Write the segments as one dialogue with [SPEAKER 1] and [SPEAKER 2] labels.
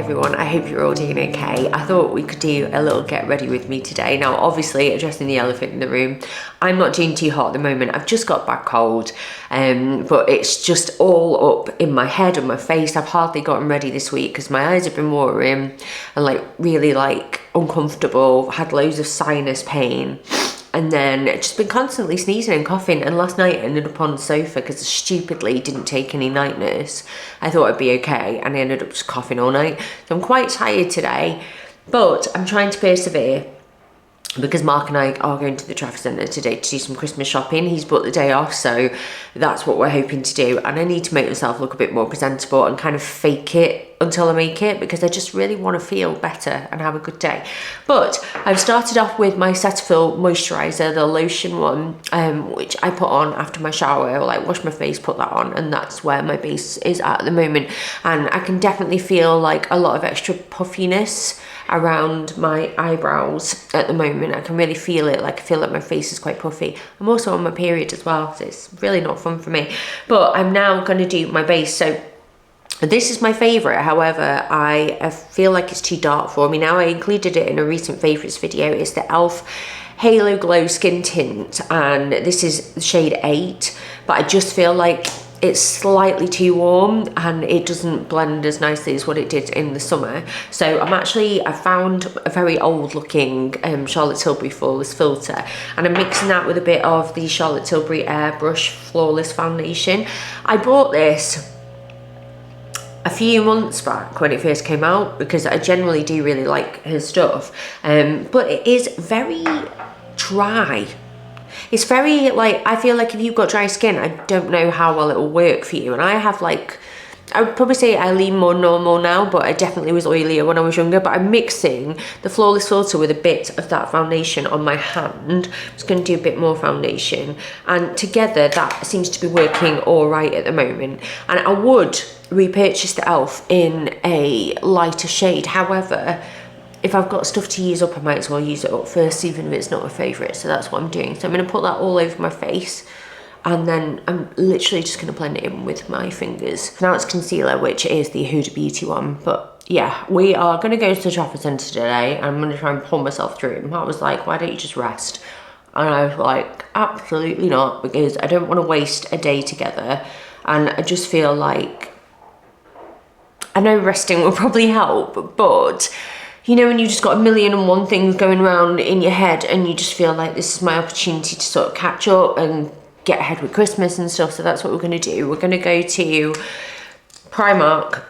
[SPEAKER 1] everyone, I hope you're all doing okay. I thought we could do a little get ready with me today. Now obviously addressing the elephant in the room, I'm not doing too hot at the moment. I've just got back cold, but it's just all up in my head and my face. I've hardly gotten ready this week because my eyes have been watering and like really like uncomfortable. I've had loads of sinus pain. And then just been constantly sneezing and coughing. And last night I ended up on the sofa because I stupidly didn't take any night nurse. I thought I'd be okay, and I ended up just coughing all night. So I'm quite tired today, but I'm trying to persevere because Mark and I are going to the Trafford Centre today to do some Christmas shopping. He's booked the day off, so that's what we're hoping to do. And I need to make myself look a bit more presentable and kind of fake it until I make it, because I just really want to feel better and have a good day. But I've started off with my Cetaphil moisturiser, the lotion one, which I put on after my shower, or like wash my face, put that on, and that's where my base is at the moment. And I can definitely feel like a lot of extra puffiness around my eyebrows at the moment. I can really feel it, like I feel like my face is quite puffy. I'm also on my period as well, so it's really not fun for me. But I'm now going to do my base. So this is my favourite, however, I feel like it's too dark for me now. I included it in a recent favourites video. It's the e.l.f. Halo Glow Skin Tint, and this is shade 8, but I just feel like it's slightly too warm and it doesn't blend as nicely as what it did in the summer. So I found a very old looking Charlotte Tilbury Flawless filter, and I'm mixing that with a bit of the Charlotte Tilbury Airbrush Flawless Foundation. I bought this a few months back when it first came out because I generally do really like her stuff, but it is very dry. It's very like, I feel like if you've got dry skin, I don't know how well it will work for you. And I have like, I would probably say I lean more normal now, but I definitely was oilier when I was younger. But I'm mixing the Flawless filter with a bit of that foundation on my hand. I'm just going to do a bit more foundation, and together that seems to be working all right at the moment. And I would repurchase the e.l.f. in a lighter shade. However, if I've got stuff to use up, I might as well use it up first, even if it's not a favourite. So that's what I'm doing. So I'm going to put that all over my face, and then I'm literally just going to blend it in with my fingers. Now it's concealer, which is the Huda Beauty one. But yeah, we are going to go to the Trafford Centre today. I'm going to try and pull myself through. And Mark was like, why don't you just rest? And I was like, absolutely not, because I don't want to waste a day together. And I just feel like, I know resting will probably help, but you know, when you just got 1,000,001 things going around in your head, and you just feel like this is my opportunity to sort of catch up and get ahead with Christmas and stuff. So that's what we're going to do. We're going to go to Primark,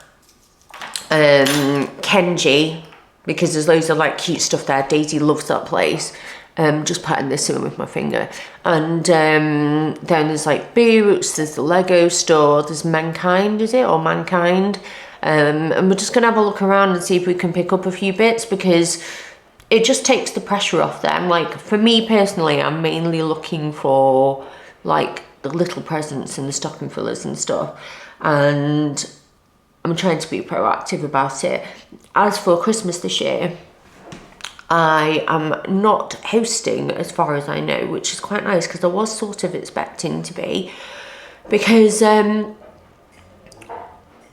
[SPEAKER 1] Kenji, because there's loads of like cute stuff there. Daisy loves that place. Just patting this in with my finger. And then there's like Boots, there's the Lego store, there's Mankind, is it? Or Mankind. And we're just going to have a look around and see if we can pick up a few bits, because it just takes the pressure off them. Like for me personally, I'm mainly looking for like the little presents and the stocking fillers and stuff, and I'm trying to be proactive about it. As for Christmas this year, I am not hosting as far as I know, which is quite nice because I was sort of expecting to be, because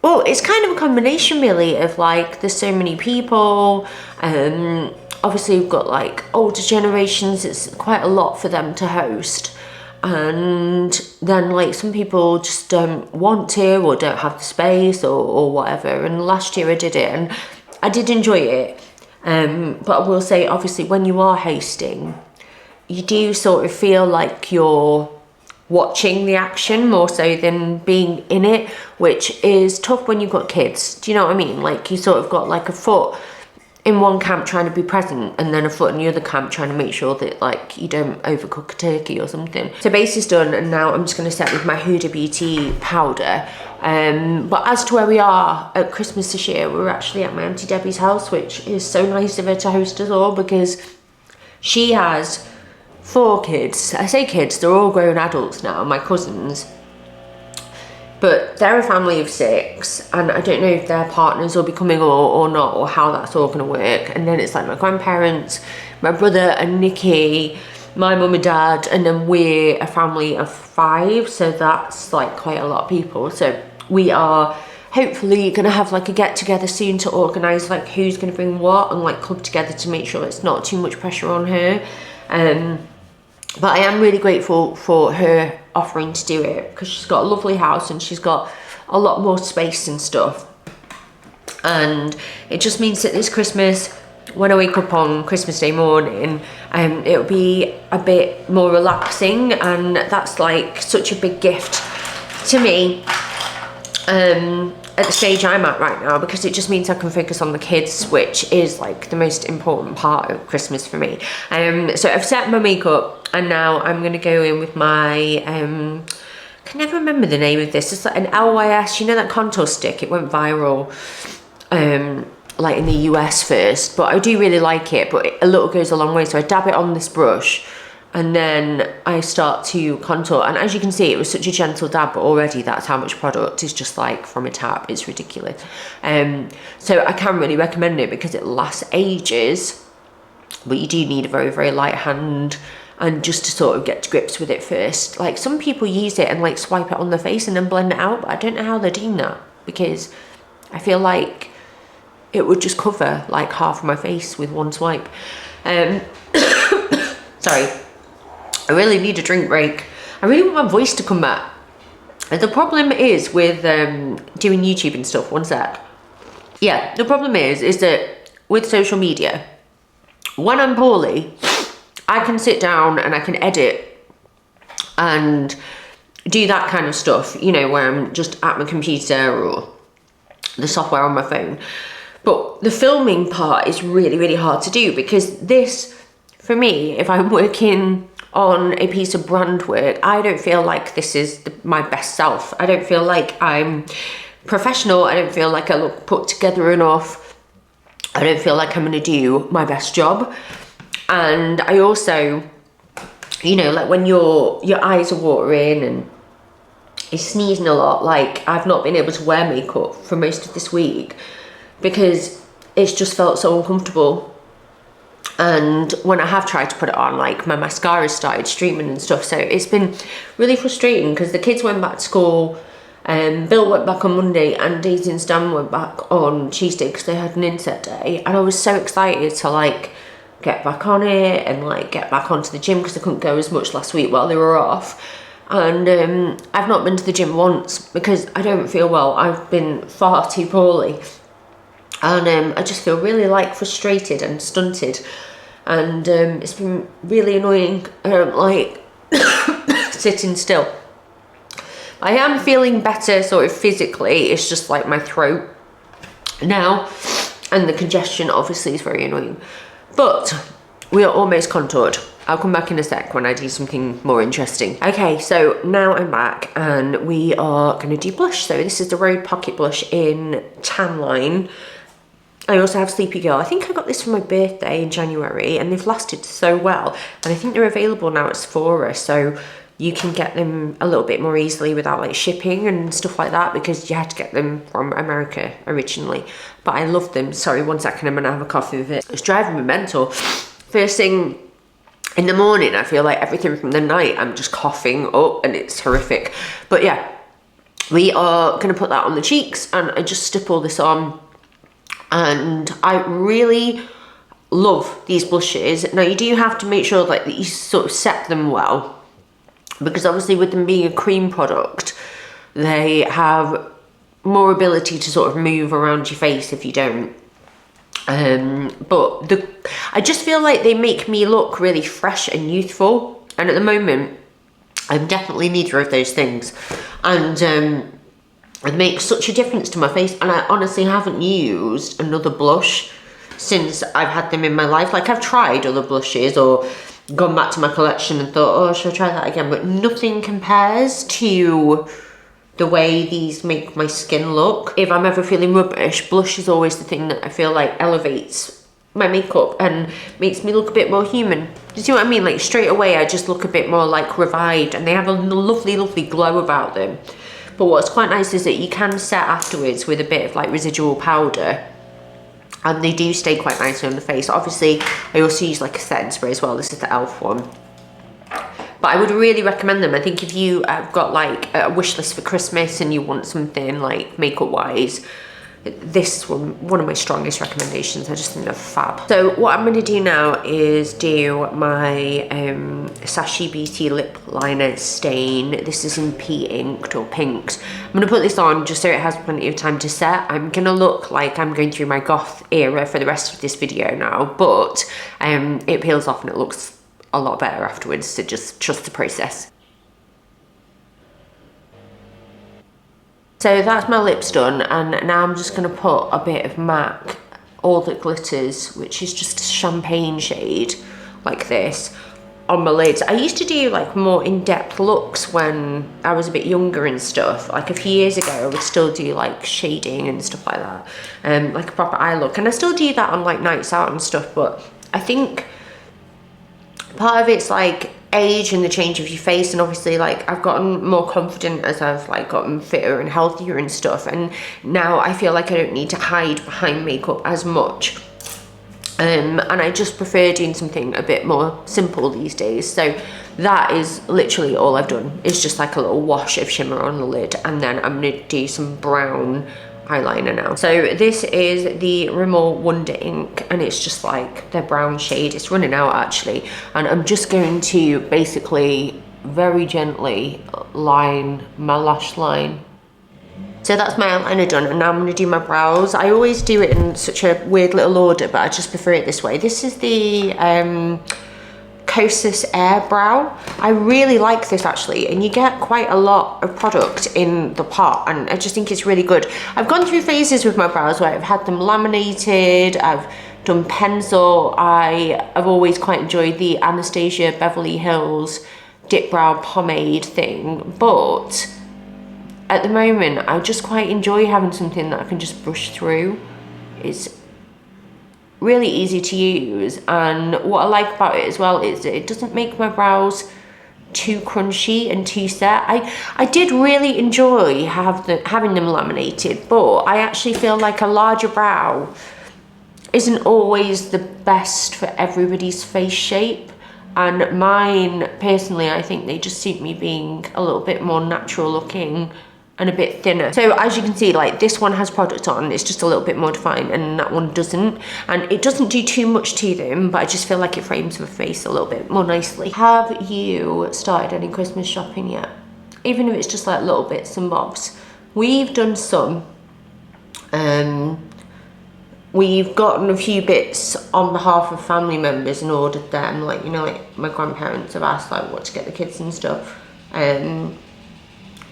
[SPEAKER 1] well, it's kind of a combination really of like, there's so many people, obviously we've got like older generations, it's quite a lot for them to host, and then like some people just don't want to or don't have the space or whatever. And last year I did it and I did enjoy it, but I will say obviously when you are hosting, you do sort of feel like you're watching the action more so than being in it, which is tough when you've got kids. Do you know what I mean? Like you sort of got like a foot in one camp trying to be present, and then a foot in the other camp trying to make sure that like you don't overcook a turkey or something. So base is done, and now I'm just going to set with my Huda Beauty powder. But as to where we are at Christmas this year, we're actually at my Auntie Debbie's house, which is so nice of her to host us all, because she has 4 kids. I say kids, they're all grown adults now, my cousins. But they're a family of 6, and I don't know if their partners will be coming or not, or how that's all going to work. And then it's like my grandparents, my brother and Nikki, my mum and dad, and then we're a family of 5. So that's like quite a lot of people. So we are hopefully gonna have like a get together soon to organise like who's gonna bring what and like club together to make sure it's not too much pressure on her. But I am really grateful for her offering to do it, because she's got a lovely house and she's got a lot more space and stuff. And it just means that this Christmas, when I wake up on Christmas Day morning, it'll be a bit more relaxing, and that's like such a big gift to me at the stage I'm at right now, because it just means I can focus on the kids, which is like the most important part of Christmas for me. So I've set my makeup, and now I'm gonna go in with my I can never remember the name of this. It's like an LYS, you know, that contour stick. It went viral like in the US first, but I do really like it, but a little goes a long way. So I dab it on this brush and then I start to contour, and as you can see, it was such a gentle dab, but already that's how much product is just like from a tap. It's ridiculous. So I can really recommend it because it lasts ages, but you do need a very, very light hand and just to sort of get to grips with it first. Like some people use it and like swipe it on their face and then blend it out, but I don't know how they're doing that, because I feel like it would just cover like half of my face with one swipe. Sorry, I really need a drink break. I really want my voice to come back. And the problem is with doing YouTube and stuff, one sec. Yeah, the problem is that with social media, when I'm poorly, I can sit down and I can edit and do that kind of stuff, you know, where I'm just at my computer or the software on my phone. But the filming part is really, really hard to do, because this, for me, if I'm working on a piece of brand work, I don't feel like this is my best self. I don't feel like I'm professional. I don't feel like I look put together enough. I don't feel like I'm gonna do my best job. And I also, you know, like when your eyes are watering and you're sneezing a lot, like I've not been able to wear makeup for most of this week because it's just felt so uncomfortable. And when I have tried to put it on, like my mascara started streaming and stuff. So it's been really frustrating because the kids went back to school. Bill went back on Monday and Daisy and Stan went back on Tuesday because they had an inset day. And I was so excited to like get back on it and like get back onto the gym because I couldn't go as much last week while they were off. And I've not been to the gym once because I don't feel well. I've been far too poorly. And I just feel really like frustrated and stunted. And it's been really annoying, like sitting still. I am feeling better sort of physically. It's just like my throat now, and the congestion obviously is very annoying. But we are almost contoured. I'll come back in a sec when I do something more interesting. Okay, so now I'm back and we are gonna do blush. So this is the Rode Pocket Blush in Tan Line. I also have Sleepy Girl. I think I got this for my birthday in January and they've lasted so well. And I think they're available now at Sephora, so you can get them a little bit more easily without like shipping and stuff like that, because you had to get them from America originally. But I love them. Sorry, one second, I'm gonna have a coffee with it. It's driving me mental. First thing in the morning, I feel like everything from the night, I'm just coughing up and it's horrific. But yeah, we are gonna put that on the cheeks and I just stipple this on. And I really love these blushes. Now you do have to make sure like that you sort of set them well, because obviously with them being a cream product, they have more ability to sort of move around your face if you don't. But I just feel like they make me look really fresh and youthful, and at the moment I'm definitely neither of those things. And it makes such a difference to my face, and I honestly haven't used another blush since I've had them in my life. Like I've tried other blushes or gone back to my collection and thought, oh, should I try that again? But nothing compares to the way these make my skin look. If I'm ever feeling rubbish, blush is always the thing that I feel like elevates my makeup and makes me look a bit more human. Do you see what I mean? Like straight away, I just look a bit more like revived, and they have a lovely, lovely glow about them. But what's quite nice is that you can set afterwards with a bit of like residual powder, and they do stay quite nicely on the face. Obviously, I also use like a setting spray as well. This is the e.l.f. one. But I would really recommend them. I think if you have got like a wish list for Christmas and you want something like makeup wise, this one of my strongest recommendations. I just think they're fab. So what I'm going to do now is do my Sashi Beauty lip liner stain. This is in P inked or pinks. I'm going to put this on just so it has plenty of time to set. I'm going to look like I'm going through my goth era for the rest of this video now, but it peels off and it looks a lot better afterwards, so just trust the process. So that's my lips done, and now I'm just going to put a bit of MAC All That Glitters, which is just a champagne shade like this, on my lids. I used to do like more in-depth looks when I was a bit younger and stuff. Like a few years ago I would still do like shading and stuff like that, like a proper eye look, and I still do that on like nights out and stuff. But I think part of it's like age and the change of your face, and obviously like I've gotten more confident as I've like gotten fitter and healthier and stuff, and now I feel like I don't need to hide behind makeup as much, and I just prefer doing something a bit more simple these days. So that is literally all I've done, is just like a little wash of shimmer on the lid, and then I'm gonna do some brown eyeliner now. So this is the Rimmel Wonder Ink, and it's just like their brown shade. It's running out actually, and I'm just going to basically very gently line my lash line. So that's my eyeliner done, and now I'm going to do my brows. I always do it in such a weird little order, but I just prefer it this way. This is the Kosas Air Brow. I really like this actually, and you get quite a lot of product in the pot, and I just think it's really good. I've gone through phases with my brows where I've had them laminated, I've done pencil. I've always quite enjoyed the Anastasia Beverly Hills Dip Brow Pomade thing, but at the moment I just quite enjoy having something that I can just brush through. It's really easy to use, and what I like about it as well is that it doesn't make my brows too crunchy and too set. I did really enjoy having them laminated, but I actually feel like a larger brow isn't always the best for everybody's face shape, and mine personally, I think they just suit me being a little bit more natural looking and a bit thinner. So as you can see, like this one has product on, it's just a little bit more defined, and that one doesn't, and it doesn't do too much to them, but I just feel like it frames my face a little bit more nicely. Have you started any Christmas shopping yet? Even if it's just like little bits and bobs. We've done some. We've gotten a few bits on behalf of family members and ordered them, like, you know, like my grandparents have asked like what to get the kids and stuff.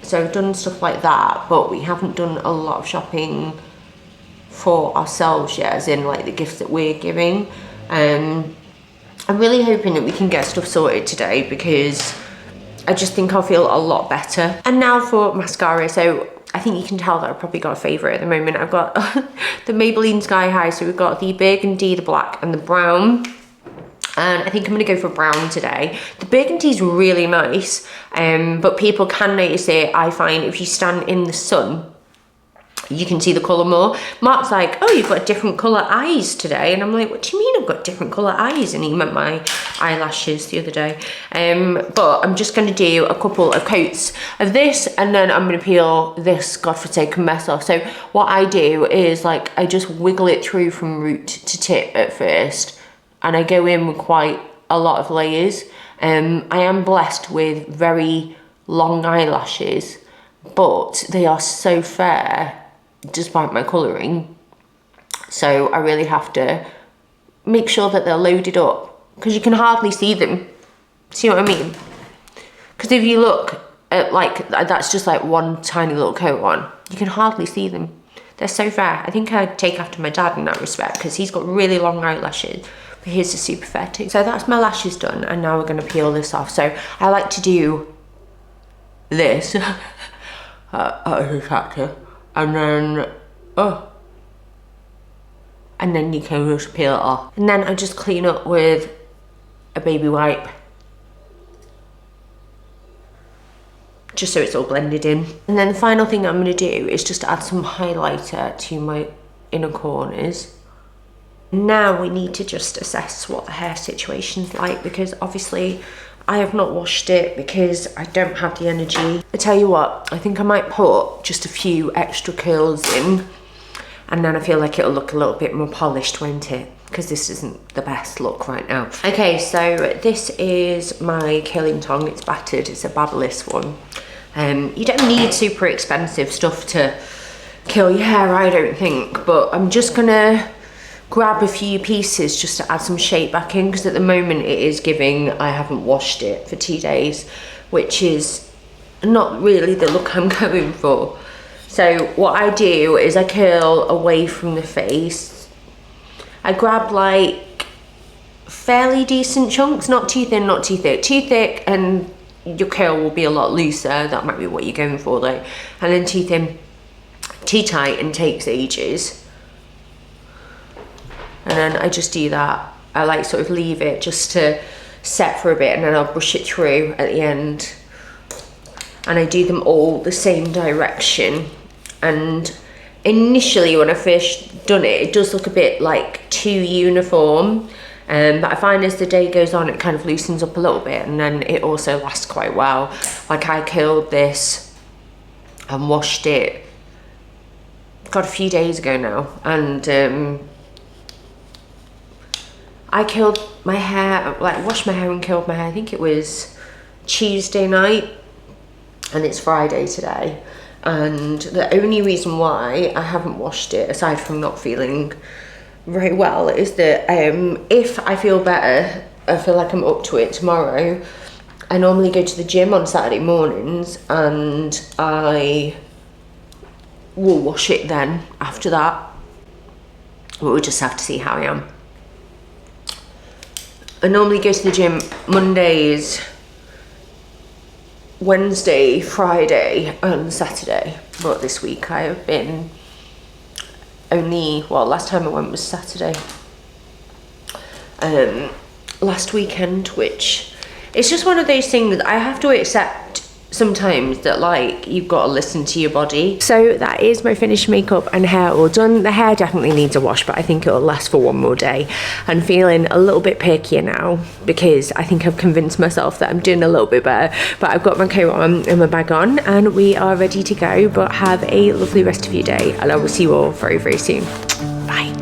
[SPEAKER 1] So we've done stuff like that, but we haven't done a lot of shopping for ourselves yet, as in like the gifts that we're giving. I'm really hoping that we can get stuff sorted today, because I just think I'll feel a lot better. And now for mascara. So I think you can tell that I've probably got a favourite at the moment. I've got the Maybelline Sky High. So we've got the burgundy, the black and the brown. And I think I'm going to go for brown today. The burgundy is really nice, but people can notice it, I find, if you stand in the sun, you can see the colour more. Mark's like, oh, you've got different colour eyes today. And I'm like, what do you mean I've got different colour eyes? And he meant my eyelashes the other day. But I'm just going to do a couple of coats of this, and then I'm going to peel this godforsaken mess off. So what I do is like, I just wiggle it through from root to tip at first, and I go in with quite a lot of layers. I am blessed with very long eyelashes, but they are so fair despite my colouring. So I really have to make sure that they're loaded up, because you can hardly see them. See what I mean? Because if you look at like, that's just like one tiny little coat on, you can hardly see them. They're so fair. I think I'd take after my dad in that respect, because he's got really long eyelashes. But his are super fair too. So that's my lashes done, and now we're going to peel this off. So I like to do this as a tractor, and then and then you can just peel it off. And then I just clean up with a baby wipe, just so it's all blended in. And then the final thing I'm going to do is just add some highlighter to my inner corners. Now we need to just assess what the hair situation's like, because obviously I have not washed it because I don't have the energy. I tell you what, I think I might put just a few extra curls in, and then I feel like it'll look a little bit more polished, won't it? Because this isn't the best look right now. Okay, so this is my curling tong. It's battered, it's a Babyliss one. You don't need super expensive stuff to curl your hair, I don't think, but I'm just gonna grab a few pieces just to add some shape back in, because at the moment it is giving I haven't washed it for 2 days, which is not really the look I'm going for. So what I do is I curl away from the face. I grab like fairly decent chunks, not too thin, not too thick. Too thick and your curl will be a lot looser, that might be what you're going for though. And then too thin, too tight and takes ages. And then I just do that. I like sort of leave it just to set for a bit, and then I'll brush it through at the end. And I do them all the same direction. And initially when I first done it, it does look a bit like too uniform. But I find as the day goes on, it kind of loosens up a little bit, and then it also lasts quite well. Like I curled this and washed it, God, a few days ago now. And I curled my hair, like washed my hair and curled my hair, I think it was Tuesday night, and it's Friday today. And the only reason why I haven't washed it, aside from not feeling very well, is that if I feel better, I feel like I'm up to it tomorrow, I normally go to the gym on Saturday mornings, and I will wash it then after that. But we'll just have to see how I am. I normally go to the gym Mondays, Wednesday, Friday and Saturday, but this week I have been only, well, last time I went was Saturday, last weekend, which it's just one of those things that I have to accept sometimes, that like you've got to listen to your body. So that is my finished makeup and hair all done. The hair definitely needs a wash, but I think it'll last for one more day. I'm feeling a little bit perkier now because I think I've convinced myself that I'm doing a little bit better. But I've got my coat on and my bag on, and we are ready to go. But have a lovely rest of your day, and I will see you all very, very soon. Bye.